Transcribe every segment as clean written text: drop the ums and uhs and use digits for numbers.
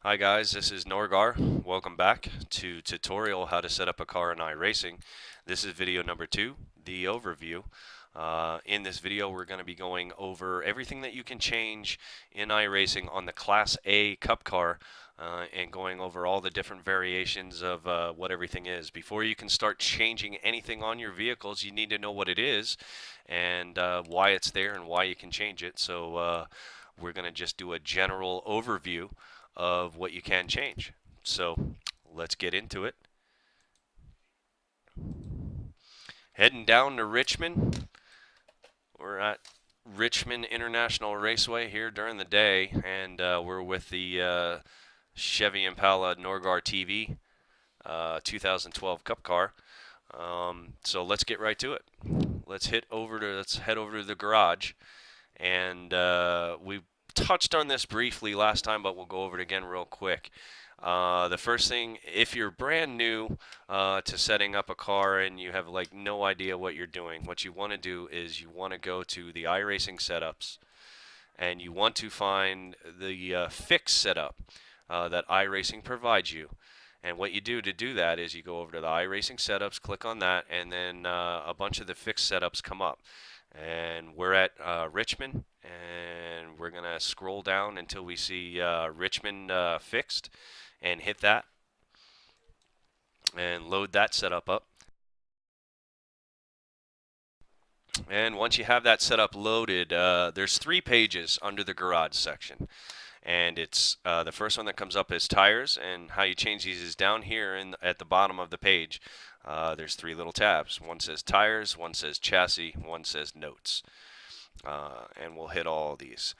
Hi guys, this is Norgar. Welcome back to tutorial how to set up a car in iRacing. This is video number 2, the overview. In this video we're going to be going over everything that you can change in iRacing on the Class A Cup car and going over all the different variations of what everything is. Before you can start changing anything on your vehicles, you need to know what it is and why it's there and why you can change it. So we're going to just do a general overview of what you can change. So let's get into it. Heading down to Richmond. We're at Richmond International Raceway here during the day, and we're with the Chevy Impala Norgar TV 2012 Cup car. So let's get right to it. Let's head over to the garage, and we touched on this briefly last time, but we'll go over it again real quick. The first thing, if you're brand new to setting up a car and you have like no idea what you're doing, what you want to do is you want to go to the iRacing setups and you want to find the fix setup that iRacing provides you. And what you do to do that is you go over to the iRacing setups, click on that, and then a bunch of the fix setups come up. And we're at Richmond, and we're going to scroll down until we see Richmond fixed and hit that and load that setup up. And once you have that setup loaded, there's 3 pages under the garage section. And it's the first one that comes up is tires, and how you change these is down here at the bottom of the page. There's 3 little tabs. One says tires, one says chassis, one says notes. And we'll hit all of these.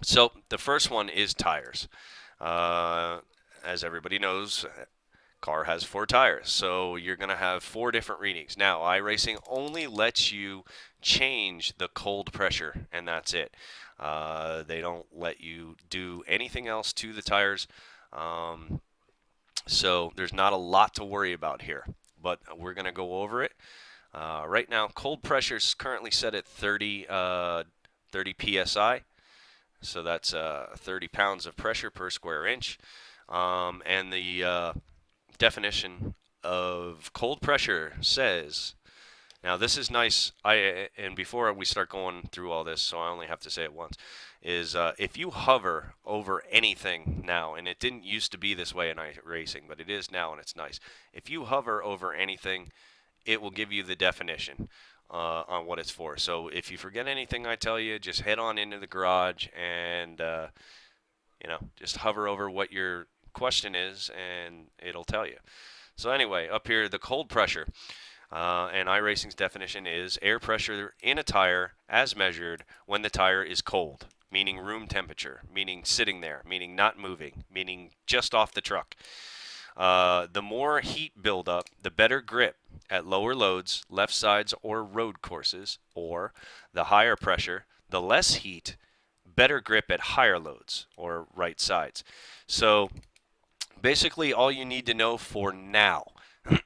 So the first one is tires. As everybody knows, car has 4 tires, so you're going to have 4 different readings. Now, iRacing only lets you change the cold pressure, and that's it. They don't let you do anything else to the tires, so there's not a lot to worry about here, but we're going to go over it. Right now, cold pressure is currently set at 30 psi, so that's 30 pounds of pressure per square inch, and the definition of cold pressure says, now this is nice, and before we start going through all this, so I only have to say it once, is if you hover over anything now, and it didn't used to be this way in iRacing, but it is now and it's nice. If you hover over anything, it will give you the definition on what it's for. So if you forget anything I tell you, just head on into the garage and just hover over what your question is, and it'll tell you. So anyway, up here, the cold pressure, and iRacing's definition is air pressure in a tire as measured when the tire is cold, meaning room temperature, meaning sitting there, meaning not moving, meaning just off the truck. The more heat buildup, the better grip at lower loads, left sides, or road courses, or the higher pressure, the less heat, better grip at higher loads, or right sides. So basically all you need to know for now,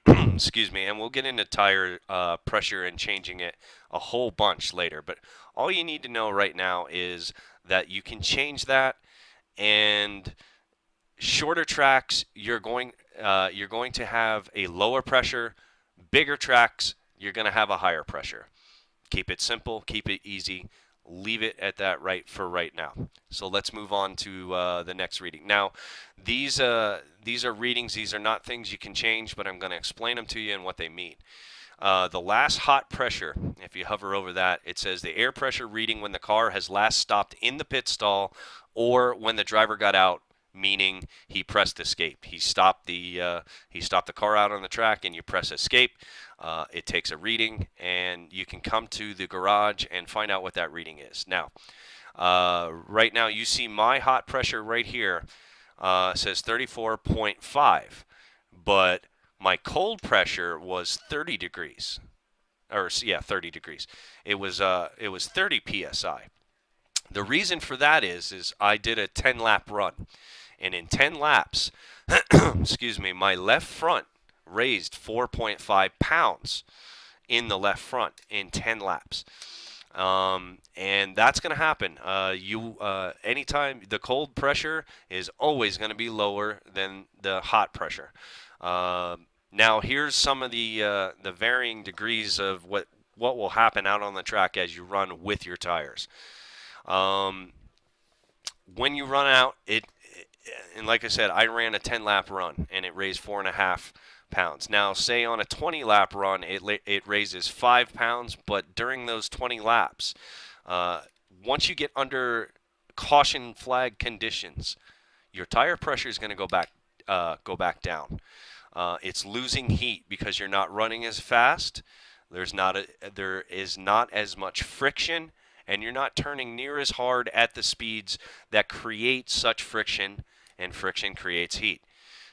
excuse me, and we'll get into tire pressure and changing it a whole bunch later, but all you need to know right now is that you can change that, and shorter tracks you're going to have a lower pressure, bigger tracks you're going to have a higher pressure. Keep it simple, keep it easy, leave it at that right now. So let's move on to the next reading. Now, these are readings. These are not things you can change, but I'm going to explain them to you and what they mean. The last hot pressure, if you hover over that, it says the air pressure reading when the car has last stopped in the pit stall or when the driver got out, meaning he pressed escape. He stopped the car out on the track, and you press escape. It takes a reading, and you can come to the garage and find out what that reading is. Now, right now you see my hot pressure right here says 34.5, but my cold pressure was 30 degrees, or yeah, 30 degrees. It was 30 psi. The reason for that is I did a 10-lap run, and in 10 laps, excuse me, my left front raised 4.5 pounds in the left front in 10 laps. And that's going to happen. Anytime the cold pressure is always going to be lower than the hot pressure. Now, here's some of the varying degrees of what will happen out on the track as you run with your tires. When you run out, and like I said, I ran a 10-lap run and it raised 4.5 pounds. Now, say on a 20-lap run, it raises 5 pounds, but during those 20 laps, once you get under caution flag conditions, your tire pressure is going to go back down. It's losing heat because you're not running as fast. There is not as much friction, and you're not turning near as hard at the speeds that create such friction, and friction creates heat.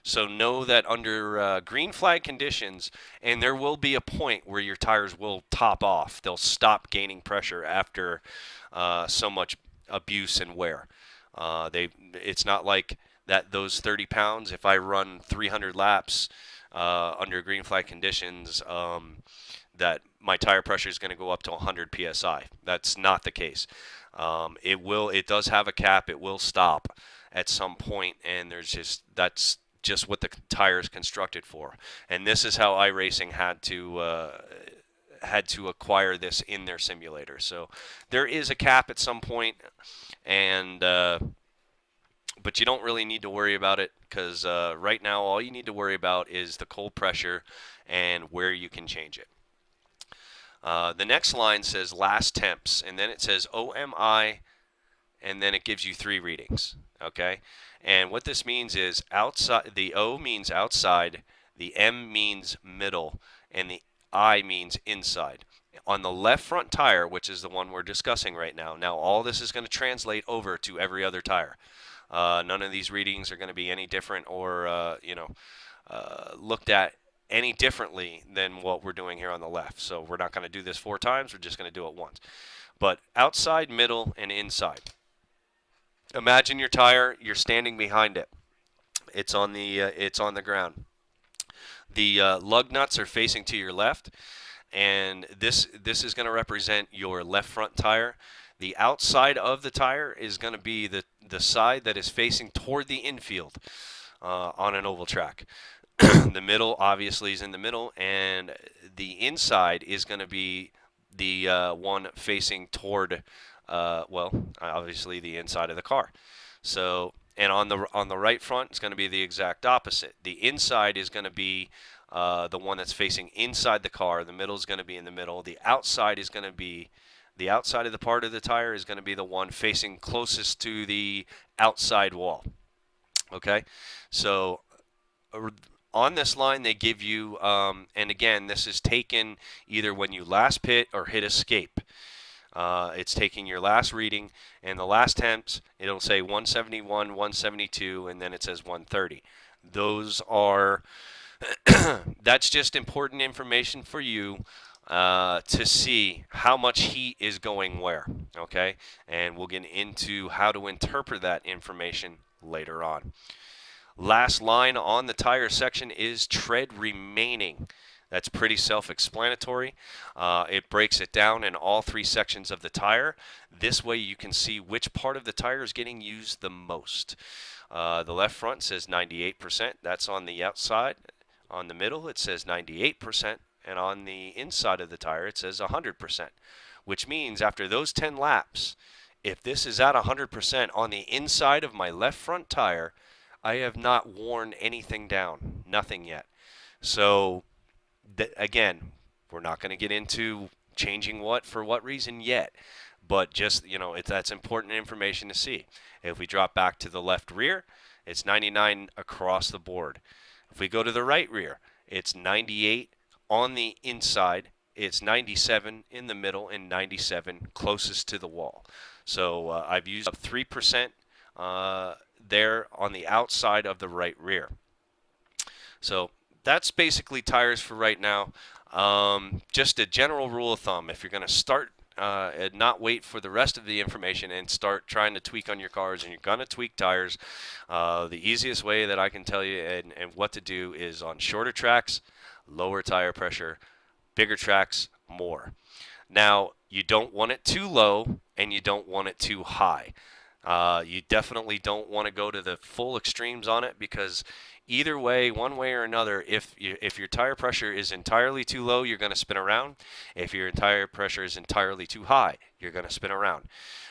So know that under green flag conditions, and there will be a point where your tires will top off. They'll stop gaining pressure after so much abuse and wear. It's not like that those 30 pounds, if I run 300 laps under green flag conditions, that my tire pressure is going to go up to 100 psi. That's not the case. It does have a cap. It will stop at some point, and that's just what the tire is constructed for. And this is how iRacing had to acquire this in their simulator. So there is a cap at some point, and but you don't really need to worry about it, because right now all you need to worry about is the cold pressure and where you can change it. The next line says last temps, and then it says OMI, and then it gives you 3 readings. Okay, and what this means is outside. The O means outside, the M means middle, and the I means inside. On the left front tire, which is the one we're discussing right now, now all this is going to translate over to every other tire. None of these readings are going to be any different or looked at any differently than what we're doing here on the left. So we're not going to do this 4 times. We're just going to do it once. But outside, middle, and inside. Imagine your tire. You're standing behind it. It's on the ground. The lug nuts are facing to your left, and this is going to represent your left front tire. The outside of the tire is going to be the side that is facing toward the infield on an oval track. The middle obviously is in the middle, and the inside is going to be the one facing toward, obviously the inside of the car. So, and on the right front, it's going to be the exact opposite. The inside is going to be the one that's facing inside the car. The middle is going to be in the middle. The outside is going to be the outside of the part of the tire is going to be the one facing closest to the outside wall. Okay, so on this line they give you, and again, this is taken either when you last pit or hit escape. It's taking your last reading, and the last temps, it'll say 171, 172, and then it says 130. Those are, that's just important information for you to see how much heat is going where, okay? And we'll get into how to interpret that information later on. Last line on the tire section is tread remaining. That's pretty self-explanatory. It breaks it down in all 3 sections of the tire. This way you can see which part of the tire is getting used the most. The left front says 98%. That's on the outside. On the middle, it says 98%. And on the inside of the tire, it says 100%. Which means after those 10 laps, if this is at 100% on the inside of my left front tire, I have not worn anything down. Nothing yet. So again, we're not going to get into changing what for what reason yet, but just, that's important information to see. If we drop back to the left rear, it's 99 across the board. If we go to the right rear, it's 98 on the inside, it's 97 in the middle, and 97 closest to the wall. So I've used up 3% there on the outside of the right rear. So that's basically tires for right now. Just a general rule of thumb, if you're going to start and not wait for the rest of the information and start trying to tweak on your cars, and you're going to tweak tires, the easiest way that I can tell you and what to do is on shorter tracks, lower tire pressure, bigger tracks, more. Now, you don't want it too low and you don't want it too high. You definitely don't want to go to the full extremes on it, because either way, one way or another, if your tire pressure is entirely too low, you're going to spin around. If your tire pressure is entirely too high, you're going to spin around.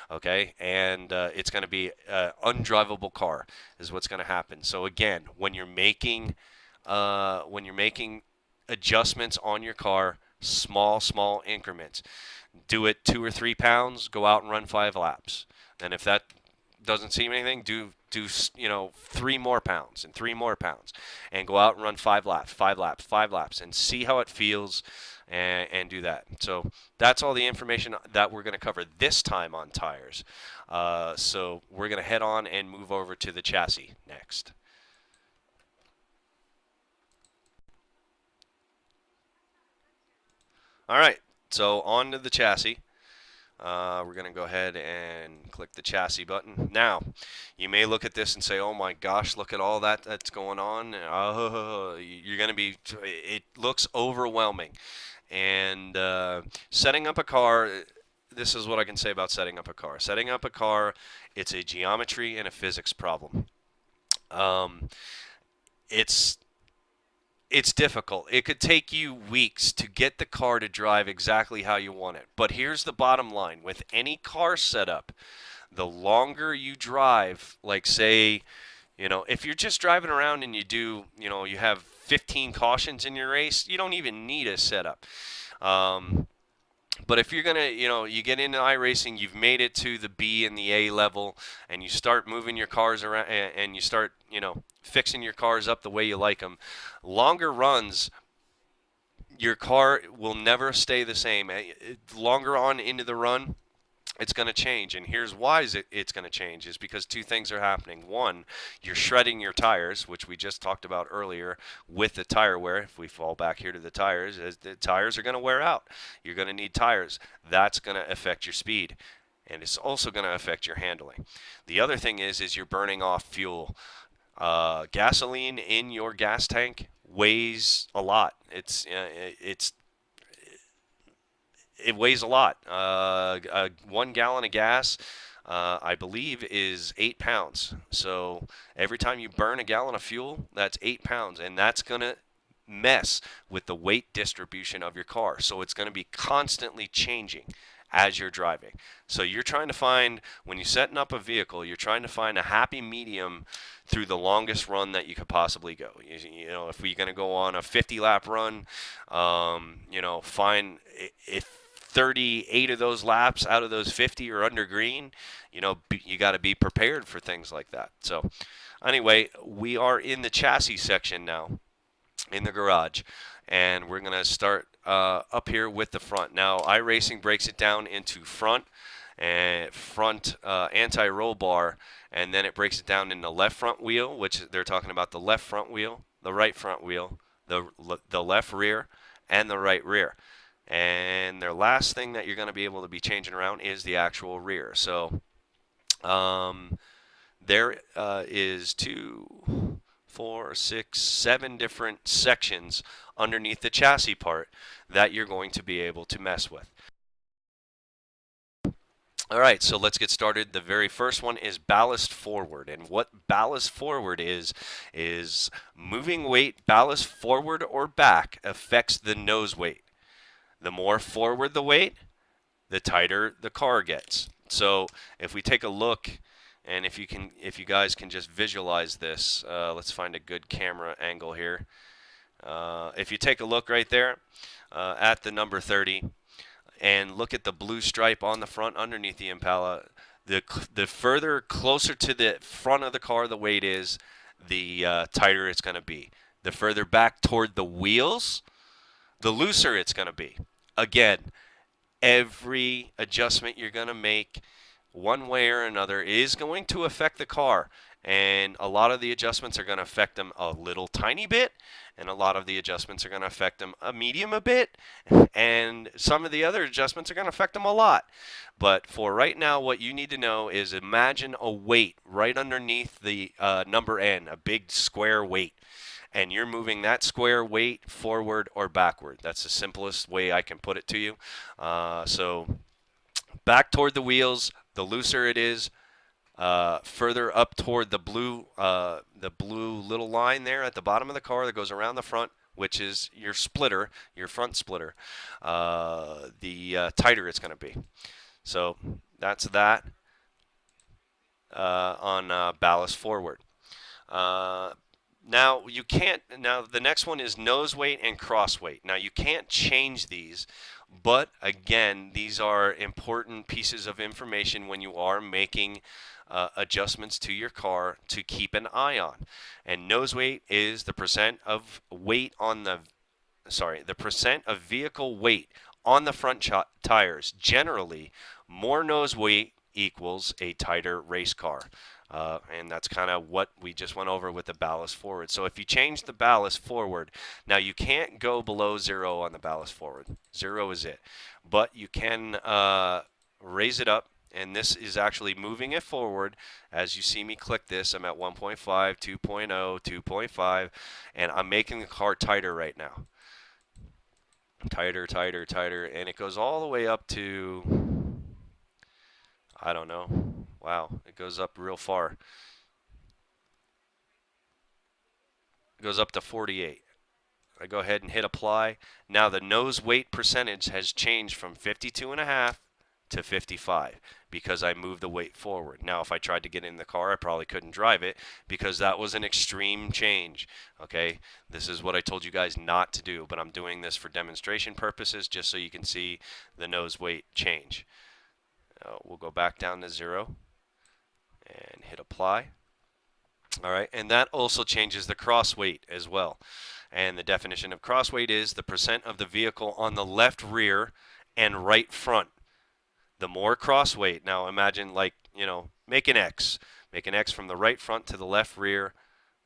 Okay, and it's going to be an undrivable car is what's going to happen. So again, when you're making adjustments on your car, small increments. Do it 2 or 3 pounds. Go out and run 5 laps. And if that doesn't seem anything, do 3 more pounds and 3 more pounds, and go out and run 5 laps, 5 laps, 5 laps, and see how it feels, and do that. So that's all the information that we're going to cover this time on tires. So we're going to head on and move over to the chassis next. All right, so on to the chassis. We're going to go ahead and click the chassis button. Now, you may look at this and say, oh my gosh, look at all that's going on. You're going to be, it looks overwhelming. And setting up a car, this is what I can say about setting up a car. Setting up a car, it's a geometry and a physics problem. It's difficult. It could take you weeks to get the car to drive exactly how you want it. But here's the bottom line. With any car setup, the longer you drive, like say, if you're just driving around and you have 15 cautions in your race, you don't even need a setup. But if you're going to, you get into iRacing, you've made it to the B and the A level, and you start moving your cars around, and you start, fixing your cars up the way you like them, longer runs, your car will never stay the same. Longer on into the run, it's going to change. And here's why it's going to change, is because two things are happening. One, you're shredding your tires, which we just talked about earlier with the tire wear. If we fall back here to the tires are going to wear out. You're going to need tires. That's going to affect your speed, and it's also going to affect your handling. The other thing is you're burning off fuel. Gasoline in your gas tank weighs a lot. It weighs a lot. 1 gallon of gas, I believe, is 8 pounds. So every time you burn a gallon of fuel, that's 8 pounds, and that's going to mess with the weight distribution of your car. So it's going to be constantly changing as you're driving. So you're trying to find, when you're setting up a vehicle, you're trying to find a happy medium through the longest run that you could possibly go. If we're going to go on a 50-lap run, find if 38 of those laps out of those 50 are under green, you got to be prepared for things like that. So anyway, we are in the chassis section now in the garage, and we're going to start up here with the front. Now, iRacing breaks it down into front anti-roll bar, and then it breaks it down in the left front wheel, which they're talking about the left front wheel, the right front wheel, the left rear, and the right rear. And their last thing that you're going to be able to be changing around is the actual rear. So there is 2, 4, 6, 7 different sections underneath the chassis part that you're going to be able to mess with. All right, so let's get started. The very first one is ballast forward. And what ballast forward is moving weight ballast forward or back affects the nose weight. The more forward the weight, the tighter the car gets. So if we take a look, and if you guys can just visualize this, let's find a good camera angle here. If you take a look right there at the number 30, and look at the blue stripe on the front underneath the Impala, the further closer to the front of the car the weight is, the tighter it's going to be. The further back toward the wheels, the looser it's going to be. Again, every adjustment you're going to make one way or another is going to affect the car, and a lot of the adjustments are going to affect them a little tiny bit, and a lot of the adjustments are going to affect them a medium a bit, and some of the other adjustments are going to affect them a lot. But for right now, what you need to know is imagine a weight right underneath the number N, a big square weight. and you're moving that square weight forward or backward. That's the simplest way I can put it to you. So back toward the wheels, the looser it is. Further up toward the blue little line there at the bottom of the car that goes around the front, which is your splitter, your front splitter, the tighter it's going to be. So that's that on ballast forward. Now you can't. Now the next one is nose weight and cross weight. Now you can't change these, but again, these are important pieces of information when you are making adjustments to your car to keep an eye on. And nose weight is the percent of weight on the percent of vehicle weight on the front tires. Generally, more nose weight equals a tighter race car. And that's kind of what we just went over with the ballast forward. So if you change the ballast forward, now you can't go below 0 on the ballast forward. 0 is it. But you can raise it up, and this is actually moving it forward. As you see me click this, I'm at 1.5, 2.0, 2.5, and I'm making the car tighter right now. Tighter, tighter, tighter, and it goes all the way up to, I don't know. Wow, it goes up real far. It goes up to 48. I go ahead and hit apply. Now the nose weight percentage has changed from 52.5 to 55 because I moved the weight forward. Now if I tried to get in the car, I probably couldn't drive it because that was an extreme change. Okay, this is what I told you guys not to do, but I'm doing this for demonstration purposes just so you can see the nose weight change. We'll go back down to 0 and hit apply. All right, and that also changes the cross weight as well. And the definition of cross weight is the percent of the vehicle on the left rear and right front. The more cross weight, now imagine like, make an X. Make an X from the right front to the left rear,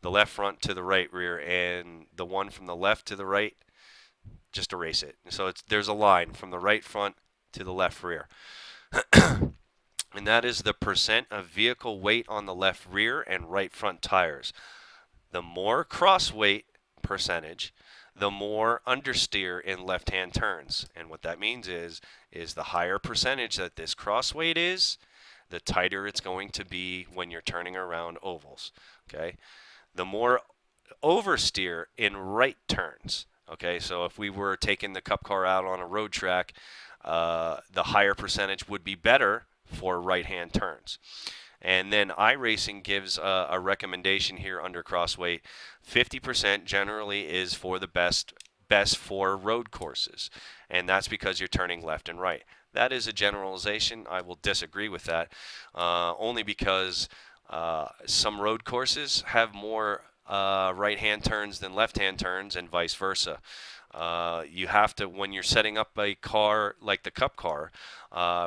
the left front to the right rear, and the one from the left to the right, just erase it. So there's a line from the right front to the left rear. And that is the percent of vehicle weight on the left rear and right front tires. The more cross weight percentage, the more understeer in left-hand turns. And what that means is the higher percentage that this cross weight is, the tighter it's going to be when you're turning around ovals. Okay? The more oversteer in right turns. Okay, so if we were taking the Cup car out on a road track, the higher percentage would be better for right-hand turns. And then Iracing gives a recommendation here under crossweight. 50% generally is for the best for road courses, and that's because you're turning left and right. That is a generalization. I will disagree with that, only because some road courses have more right-hand turns than left-hand turns, and vice versa. You have to, when you're setting up a car like the Cup car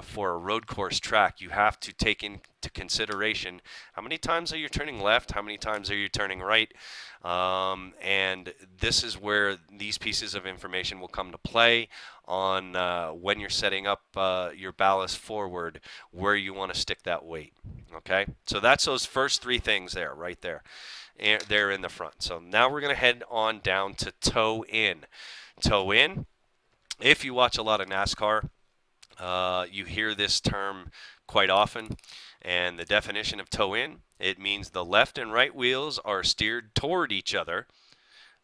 for a road course track, you have to take into consideration how many times are you turning left, how many times are you turning right, and this is where these pieces of information will come to play on when you're setting up your ballast forward, where you want to stick that weight. Okay, so that's those first three things there, right there. There in the front. So now we're going to head on down to toe in. Toe in, if you watch a lot of NASCAR, you hear this term quite often. And the definition of toe in, it means the left and right wheels are steered toward each other.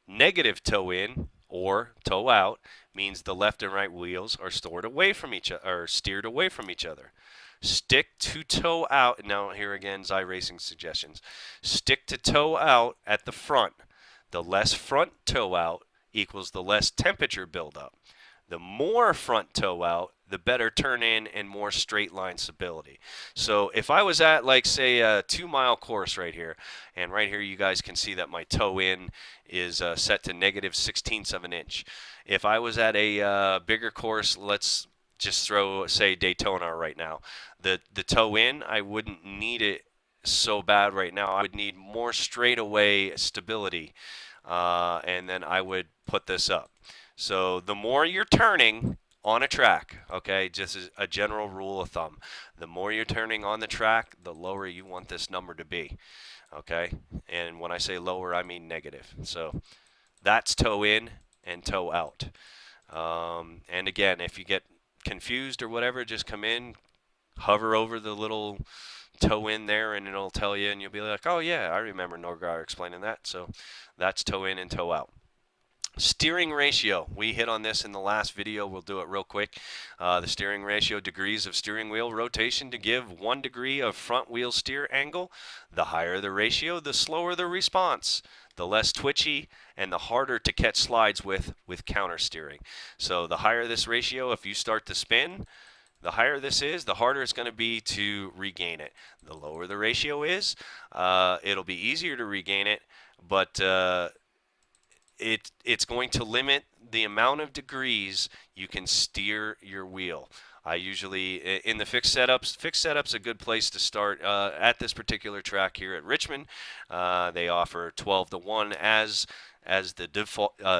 Negative toe in or toe out means the left and right wheels are steered away from each other. Stick to toe out. Now here again, Iracing suggestions. Stick to toe out at the front. The less front toe out equals the less temperature buildup. The more front toe out, the better turn in and more straight line stability. So if I was at, like, say, a 2-mile course right here, and right here you guys can see that my toe in is set to -16ths of an inch. If I was at a bigger course, let's just throw, say, Daytona right now. The toe in, I wouldn't need it so bad right now. I would need more straightaway stability, and then I would put this up. So the more you're turning on a track, okay, just as a general rule of thumb, the more you're turning on the track, the lower you want this number to be, okay? And when I say lower, I mean negative. So that's toe in and toe out. And again, if you get confused or whatever, just come in, hover over the little toe in there, and it'll tell you, and you'll be like, oh yeah, I remember Norgar explaining that. So that's toe in and toe out. Steering ratio. We hit on this in the last video. We'll do it real quick. The steering ratio, degrees of steering wheel rotation to give 1 degree of front wheel steer angle. The higher the ratio, the slower the response, the less twitchy, and the harder to catch slides with counter steering. So the higher this ratio, if you start to spin, the higher this is, the harder it's going to be to regain it. The lower the ratio is, it'll be easier to regain it, but it's going to limit the amount of degrees you can steer your wheel. I usually, in the fixed setup's a good place to start. At this particular track here at Richmond, they offer 12 to 1 as the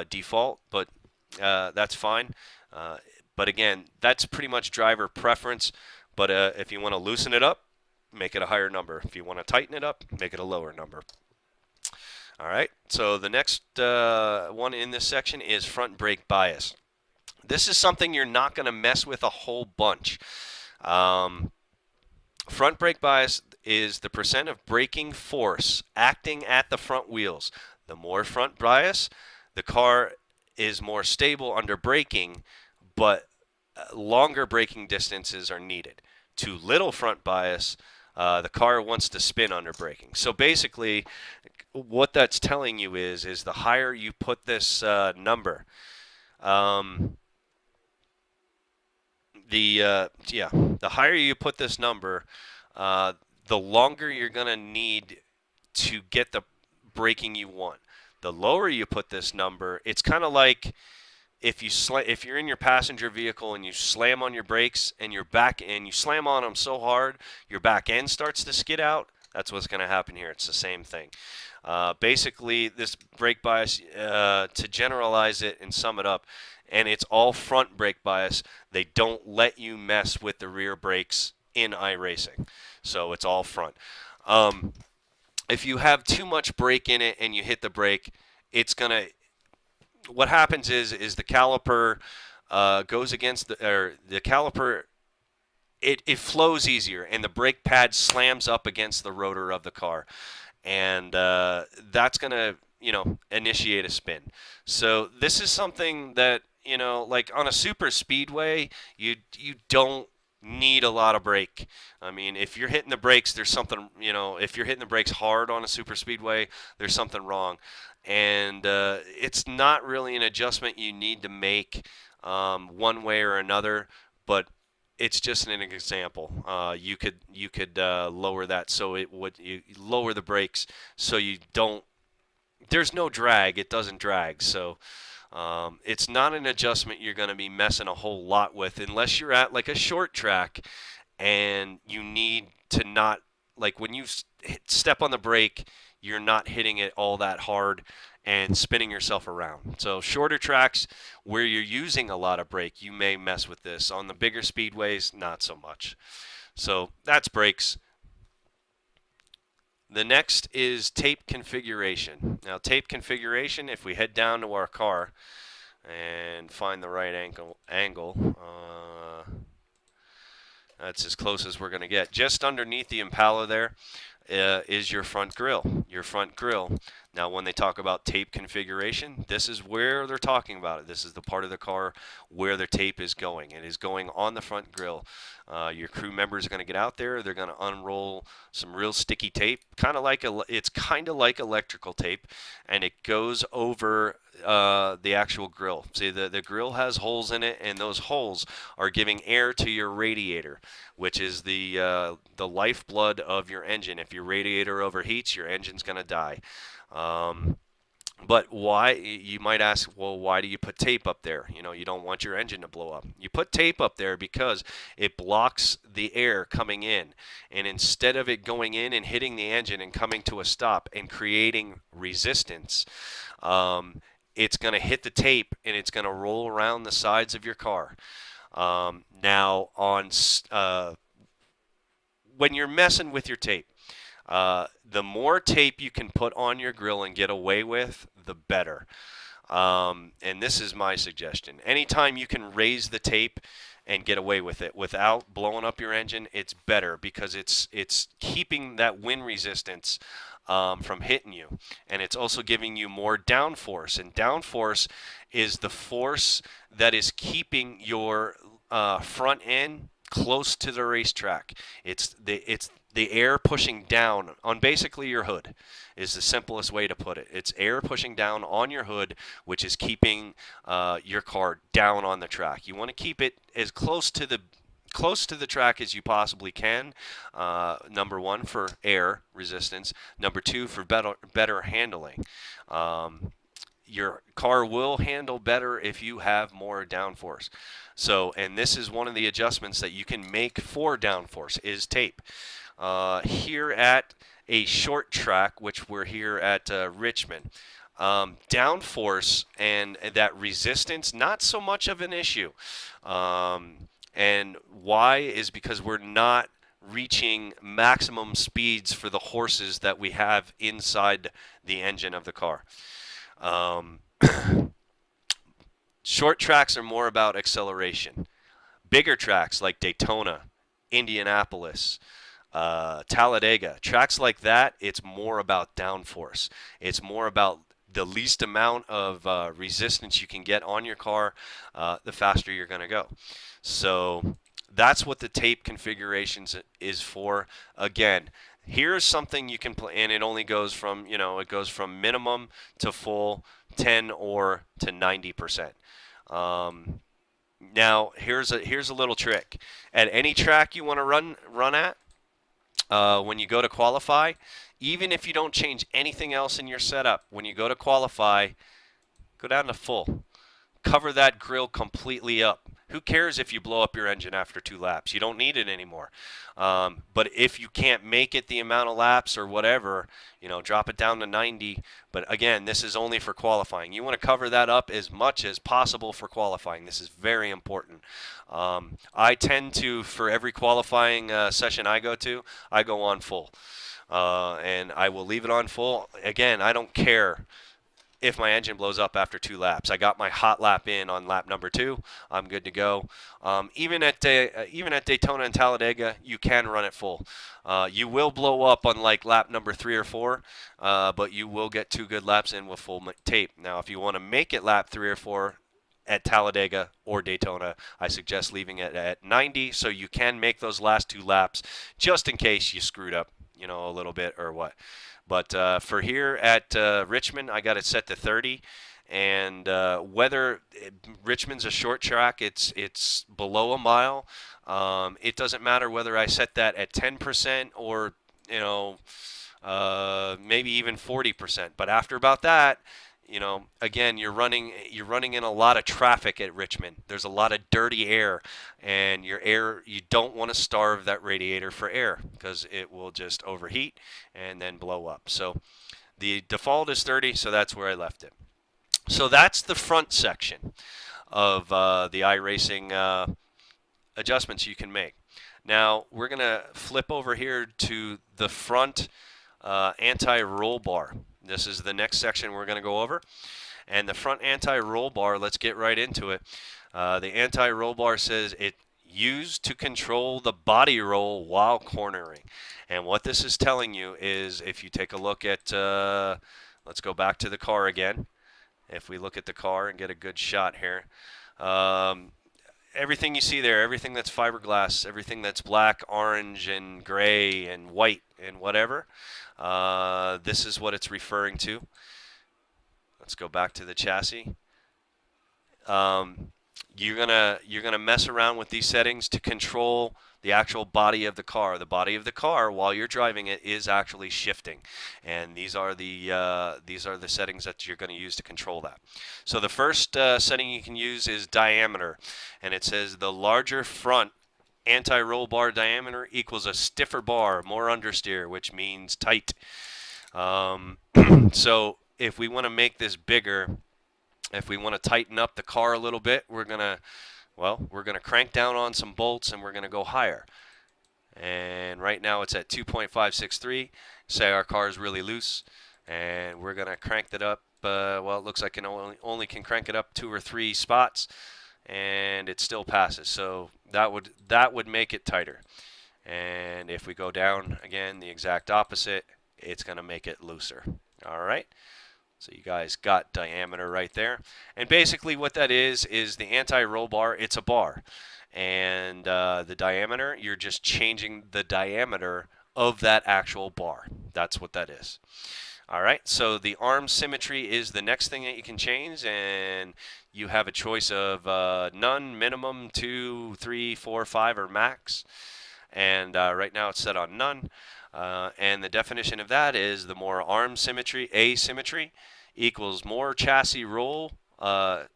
default, but that's fine. But again, that's pretty much driver preference. But if you want to loosen it up, make it a higher number. If you want to tighten it up, make it a lower number. All right, so the next one in this section is front brake bias. This is something you're not going to mess with a whole bunch. Front brake bias is the percent of braking force acting at the front wheels. The more front bias, the car is more stable under braking, but longer braking distances are needed. Too little front bias, the car wants to spin under braking. So basically, what that's telling you is the higher you put this number, the higher you put this number, the longer you're going to need to get the braking you want. The lower you put this number, it's kind of like if you're in your passenger vehicle and you slam on your brakes and you slam on them so hard, your back end starts to skid out. That's what's going to happen here. It's the same thing. Basically, this brake bias, to generalize it and sum it up, and it's all front brake bias. They don't let you mess with the rear brakes in iRacing. So it's all front. If you have too much brake in it and you hit the brake, what happens is the caliper goes against the caliper. It flows easier, and the brake pad slams up against the rotor of the car, and that's going to, initiate a spin. So this is something that, like on a super speedway, you don't need a lot of brake. I mean, if you're hitting the brakes, there's something, if you're hitting the brakes hard on a super speedway, there's something wrong. And it's not really an adjustment you need to make one way or another, but it's just an example. You could lower that so you lower the brakes so you don't. There's no drag. It doesn't drag. So it's not an adjustment you're going to be messing a whole lot with unless you're at like a short track and you need to not, like when you step on the brake, you're not hitting it all that hard and spinning yourself around. So shorter tracks where you're using a lot of brake, you may mess with this. On the bigger speedways, not so much. So that's brakes. The next is tape configuration. Now tape configuration, if we head down to our car and find the right angle, that's as close as we're going to get. Just underneath the Impala there is your front grille. Your front grille. Now, when they talk about tape configuration, this is where they're talking about it. This is the part of the car where the tape is going. It is going on the front grille. Your crew members are going to get out there. They're going to unroll some real sticky tape, it's kind of like electrical tape, and it goes over the actual grill. See, the grill has holes in it, and those holes are giving air to your radiator, which is the lifeblood of your engine. If your radiator overheats, your engine's going to die. But why, you might ask, well, why do you put tape up there? You don't want your engine to blow up. You put tape up there because it blocks the air coming in. And instead of it going in and hitting the engine and coming to a stop and creating resistance, it's going to hit the tape and it's going to roll around the sides of your car. Now, when you're messing with your tape, the more tape you can put on your grill and get away with, the better. And this is my suggestion. Anytime you can raise the tape and get away with it without blowing up your engine, it's better because it's keeping that wind resistance from hitting you, and it's also giving you more downforce. And downforce is the force that is keeping your front end close to the racetrack. It's the air pushing down on basically your hood is the simplest way to put it. It's air pushing down on your hood, which is keeping your car down on the track. You want to keep it as close to the track as you possibly can. Number one, for air resistance. Number two, for better handling. Your car will handle better if you have more downforce. So, and this is one of the adjustments that you can make for downforce is tape. Here at a short track, which we're here at Richmond, downforce and that resistance, not so much of an issue. And why is because we're not reaching maximum speeds for the horses that we have inside the engine of the car. Short tracks are more about acceleration. Bigger tracks like Daytona, Indianapolis, Talladega, tracks like that, it's more about downforce. It's more about the least amount of resistance you can get on your car, the faster you're going to go. So that's what the tape configurations is for. Again, here's something you can play, and it only goes from, it goes from minimum to full, 10 or to 90%. Now, here's a little trick. At any track you want to run at, when you go to qualify, even if you don't change anything else in your setup, when you go to qualify, go down to full. Cover that grill completely up. Who cares if you blow up your engine after 2 laps? You don't need it anymore. But if you can't make it the amount of laps or whatever, drop it down to 90. But again, this is only for qualifying. You want to cover that up as much as possible for qualifying. This is very important. I tend to, for every qualifying session I go on full. And I will leave it on full. Again, I don't care if my engine blows up after 2 laps. I got my hot lap in on lap number 2. I'm good to go. Even at Daytona and Talladega, you can run it full. You will blow up on like lap number 3 or 4, but you will get 2 good laps in with full tape. Now, if you want to make it lap 3 or 4 at Talladega or Daytona, I suggest leaving it at 90 so you can make those last 2 laps just in case you screwed up, a little bit or what. But for here at Richmond, I got it set to 30. And whether Richmond's a short track, it's below a mile. It doesn't matter whether I set that at 10% or maybe even 40%. But after about that, again, you're running in a lot of traffic at Richmond. There's a lot of dirty air, and you don't want to starve that radiator for air because it will just overheat and then blow up. So the default is 30, so that's where I left it. So that's the front section of the Iracing adjustments you can make. Now we're going to flip over here to the front anti-roll bar. This is the next section we're going to go over. And the front anti-roll bar, let's get right into it. The anti-roll bar says it used to control the body roll while cornering. And what this is telling you is, if you take a look at, let's go back to the car again. If we look at the car and get a good shot here. Everything you see there, everything that's fiberglass, everything that's black, orange, and gray, and white, and whatever, this is what it's referring to. Let's go back to the chassis. You're gonna mess around with these settings to control the actual body of the car. The body of the car, while you're driving it, is actually shifting, and these are the settings that you're going to use to control that. So the first setting you can use is diameter, and it says the larger front anti-roll bar diameter equals a stiffer bar, more understeer, which means tight. So if we want to make this bigger, If we want to tighten up the car a little bit, we're going to crank down on some bolts and we're going to go higher. And right now it's at 2.563. Say our car is really loose, and we're going to crank that up. Well, it looks like it only can crank it up 2 or 3 spots, and it still passes. So that would make it tighter. And if we go down again, the exact opposite, it's going to make it looser. All right. So you guys got diameter right there. And basically what that is the anti-roll bar. It's a bar. And the diameter, you're just changing the diameter of that actual bar. That's what that is. All right, so the arm symmetry is the next thing that you can change, and you have a choice of none, minimum, 2, 3, 4, 5, or max. And right now it's set on none. And the definition of that is the more arm symmetry, asymmetry, equals more chassis roll. The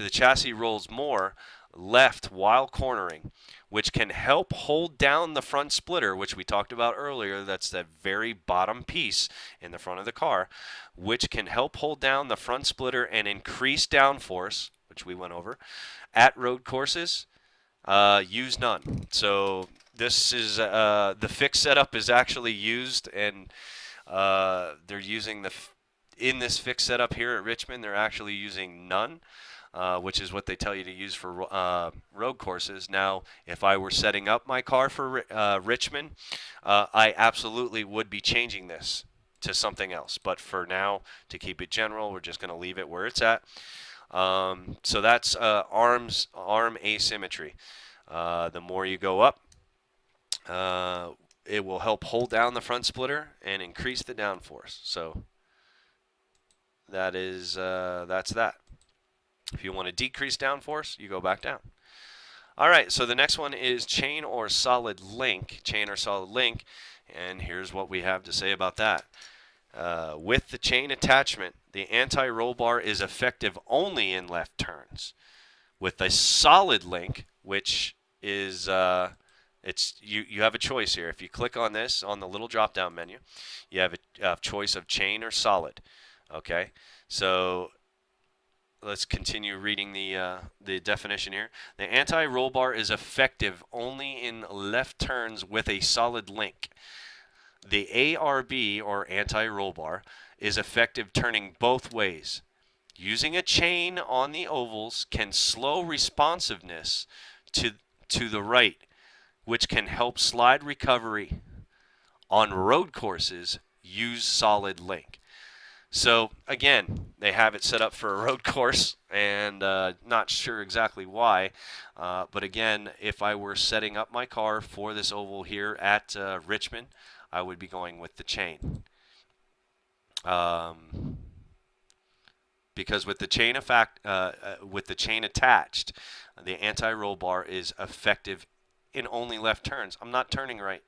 chassis rolls more left while cornering, which can help hold down the front splitter, which we talked about earlier. That's that very bottom piece in the front of the car, which can help hold down the front splitter and increase downforce, which we went over. At road courses, use none. So this is the fixed setup is actually used, and they're using in this fixed setup here at Richmond, they're actually using none. Which is what they tell you to use for road courses. Now, if I were setting up my car for Richmond, I absolutely would be changing this to something else. But for now, to keep it general, we're just going to leave it where it's at. So that's arm asymmetry. The more you go up, it will help hold down the front splitter and increase the downforce. So that's that. If you want to decrease downforce, you go back down. All right, so the next one is chain or solid link. Chain or solid link, and here's what we have to say about that. With the chain attachment, the anti-roll bar is effective only in left turns. With a solid link, which is you have a choice here. If you click on this on the little drop-down menu, you have a choice of chain or solid. Okay, so let's continue reading the definition here. The anti-roll bar is effective only in left turns with a solid link. The ARB, or anti-roll bar, is effective turning both ways. Using a chain on the ovals can slow responsiveness to the right, which can help slide recovery. On road courses, use solid link. So again, they have it set up for a road course, and not sure exactly why. But again, if I were setting up my car for this oval here at Richmond, I would be going with the chain. Because with the chain attached, the anti-roll bar is effective in only left turns. I'm not turning right,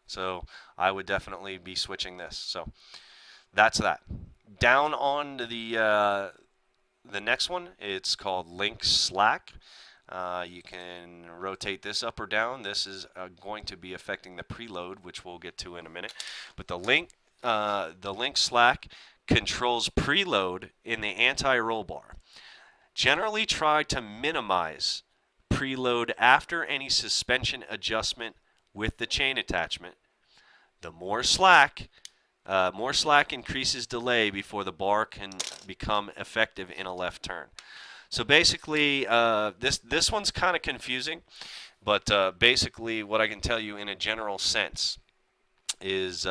so I would definitely be switching this. So that's that. Down on the next one, it's called link slack. You can rotate this up or down. This is going to be affecting the preload, which we'll get to in a minute. But the link slack controls preload in the anti-roll bar. Generally try to minimize preload after any suspension adjustment with the chain attachment. The more slack increases delay before the bar can become effective in a left turn. So basically, this one's kind of confusing, but basically what I can tell you in a general sense is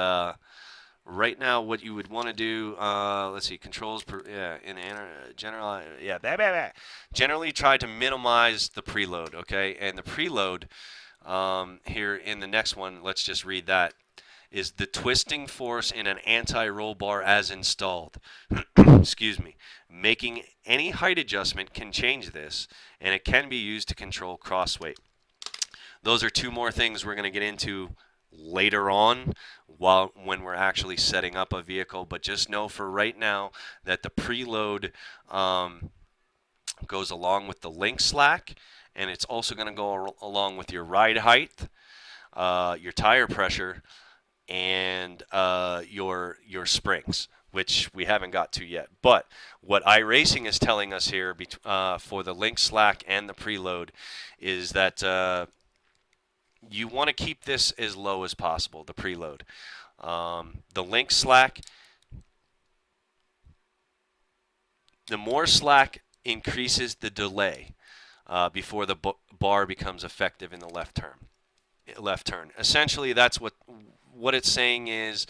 right now what you would want to do, let's see, controls, generally try to minimize the preload, okay? And the preload here in the next one, let's just read that, is the twisting force in an anti-roll bar as installed. Excuse me. Making any height adjustment can change this, and it can be used to control crossweight. Those are two more things we're going to get into later on when we're actually setting up a vehicle, but just know for right now that the preload goes along with the link slack, and it's also going to go along with your ride height, your tire pressure, and your springs. which we haven't got to yet. But what Iracing is telling us here for the link slack and the preload is that you want to keep this as low as possible, the preload. The link slack, the more slack increases the delay before the bar becomes effective in the left turn. Essentially, that's what it's saying is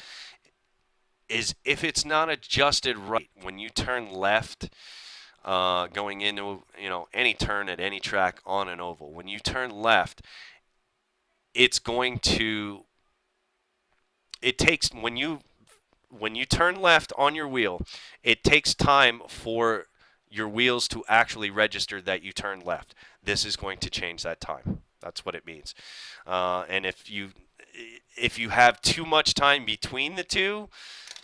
if it's not adjusted right when you turn left, going into any turn at any track on an oval, when you turn left, it's going to. It takes when you turn left on your wheel, it takes time for your wheels to actually register that you turn left. This is going to change that time. That's what it means. And if you have too much time between the two,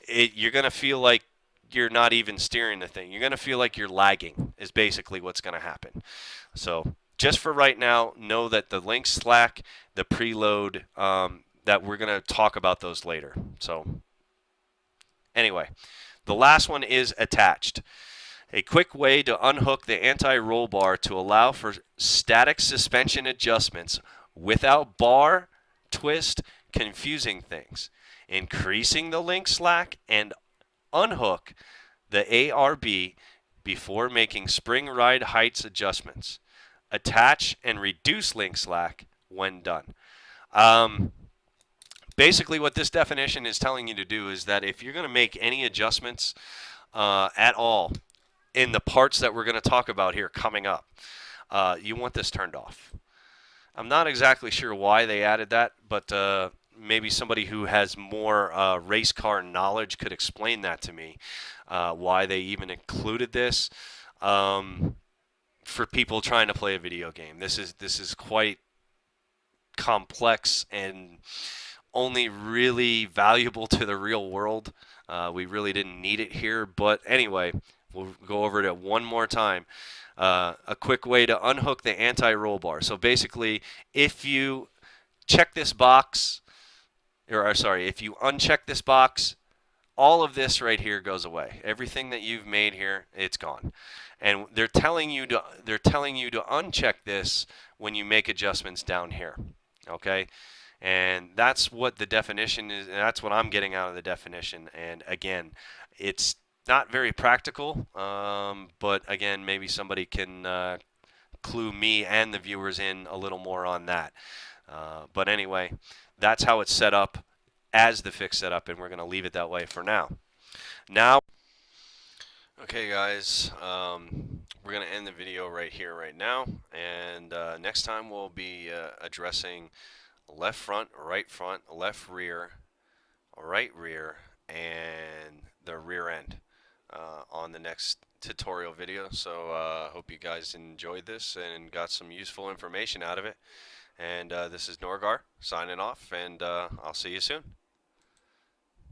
you're going to feel like you're not even steering the thing. You're going to feel like you're lagging is basically what's going to happen. So just for right now, know that the link slack, the preload, that we're going to talk about those later. So anyway, the last one is attached. A quick way to unhook the anti-roll bar to allow for static suspension adjustments without bar, twist, confusing things. Increasing the link slack and unhook the ARB before making spring ride heights adjustments. Attach and reduce link slack when done. Basically, what this definition is telling you to do is that if you're going to make any adjustments at all in the parts that we're going to talk about here coming up, you want this turned off. I'm not exactly sure why they added that, but maybe somebody who has more race car knowledge could explain that to me, why they even included this for people trying to play a video game. This is quite complex and only really valuable to the real world. We really didn't need it here, but anyway, we'll go over it one more time. A quick way to unhook the anti-roll bar. So basically, if you check this box, if you uncheck this box, all of this right here goes away. Everything that you've made here, it's gone. And they're telling you to uncheck this when you make adjustments down here. Okay? And that's what the definition is, and that's what I'm getting out of the definition. And again, it's not very practical, but again, maybe somebody can clue me and the viewers in a little more on that. But anyway, that's how it's set up as the fixed setup, and we're going to leave it that way for now. Okay, guys, we're going to end the video right here, right now, and next time we'll be addressing left front, left rear, right rear, and the rear end on the next tutorial video. So hope you guys enjoyed this and got some useful information out of it. And this is Norgar signing off, and I'll see you soon.